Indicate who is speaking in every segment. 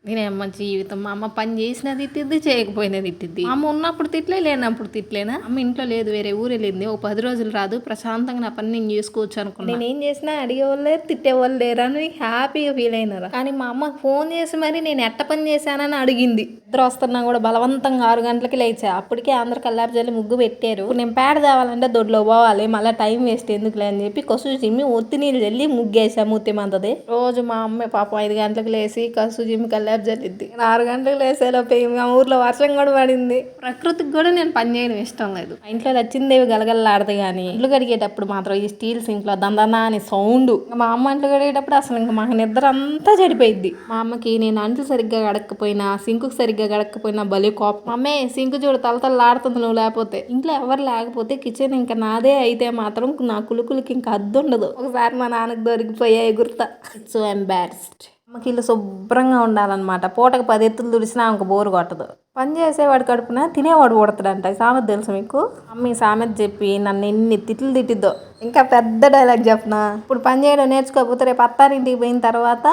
Speaker 1: నేనేమ్మ జీవితం మా అమ్మ పని చేసినా తిట్టిద్ది, చేయకపోయినా తిట్టిద్ది. మా అమ్మ ఉన్నప్పుడు తిట్లే, లేనప్పుడు తిట్లేనా? అమ్మ ఇంట్లో లేదు, వేరే ఊరు వెళ్ళింది. ఓ 10 రోజులు రాదు, ప్రశాంతంగా నా పని నేను చేసుకోవచ్చు అనుకున్నా. నేనేం చేసినా అడిగేవాళ్ళు లేరు, తిట్టేవాళ్ళు లేరని హ్యాపీగా ఫీల్ అయినారా. కానీ మా అమ్మ ఫోన్ చేసి మరి నేను ఎట్ట పని చేశానని అడిగింది. ఇద్దరు వస్తున్నా కూడా బలవంతంగా 6 గంటలకి లేచా. అప్పటికే అందరు కల్లాపు జల్లి ముగ్గు పెట్టారు. నేను పేడ తేవాలంటే దొడ్లో పోవాలి, మళ్ళీ టైం వేస్ట్ ఎందుకులే అని చెప్పి కసు చిమ్మి ఒత్తి నీళ్ళు చల్లి ముగ్గేసా మూతిమంతది. రోజు మా అమ్మ పాపం 5 గంటలకు లేసి కసు చిమ్మి కల్లాపు జల్లిద్ది. 6 గంటలకు లేసేలోపు మా ఊర్లో వర్షం కూడా పడింది. ప్రకృతికి కూడా నేను పని చేయడం ఇష్టం లేదు. మా ఇంట్లో లచ్చిందేవి గలగలలాడదు కానీ ఇల్లు కడిగేటప్పుడు మాత్రం ఈ స్టీల్ సింక్ లో దందనా అని సౌండ్. మా అమ్మ ఇంట్లో కడిగేటప్పుడు అసలు ఇంకా మాకు నిద్ర అంతా చెడిపోయింది. మా అమ్మకి నేను అంట్లు సరిగ్గా గడకపోయినా, సింకు సరిగ్గా గడకపోయినా భలే కోపం. అమ్మే సింకు చూడు తలతల్లాడుతుంది నువ్వు లేకపోతే. ఇంట్లో ఎవరు లేకపోతే కిచెన్ ఇంకా నాదే అయితే మాత్రం నా కులుకులకి ఇంకా అద్దు ఉండదు. ఒకసారి మా నాన్నకు దొరికిపోయాయి గుర్తా. It's so embarrassed. అమ్మకి ఇల్లు శుభ్రంగా ఉండాలన్నమాట. పూటకు 10 ఎత్తులు తుడిసినా ఆమెకు బోరు కొట్టదు. పని చేసేవాడు కడుపున తినేవాడు పుడతాడంట. ఈ సామెత తెలుసు మీకు? అమ్మ ఈ సామెత చెప్పి నన్ను ఎన్ని తిట్లు తిట్టిద్దో. ఇంకా పెద్ద డైలాగ్ చెప్పనా? ఇప్పుడు పని చేయడం నేర్చుకోకపోతే రేపు అత్తారింటికి పోయిన తర్వాత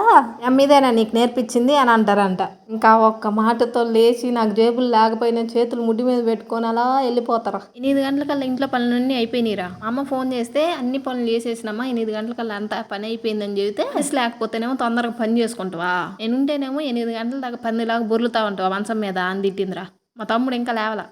Speaker 1: అమ్మిదేనా నీకు నేర్పించింది అని అంటారంట. ఇంకా ఒక్క మాటతో లేచి నాకు జేబులు లేకపోయినా చేతులు ముడ్డి మీద పెట్టుకొని అలా వెళ్ళిపోతారా. 8 గంటలకల్లా ఇంట్లో పనులన్నీ అయిపోయినాయిరా. అమ్మ ఫోన్ చేస్తే అన్ని పనులు చేసేసినమ్మా, 8 గంటలకల్లా అంతా పని అయిపోయిందని చెబితే లేకపోతేనేమో తొందరగా పని చేసుకుంటావా, నేనుంటేనేమో 8 గంటల దాకా పందిలాగా బొర్లుతా ఉంటావా మంచం మీద అని తిట్టిందిరా. మా తమ్ముడు ఇంకా లేవలా.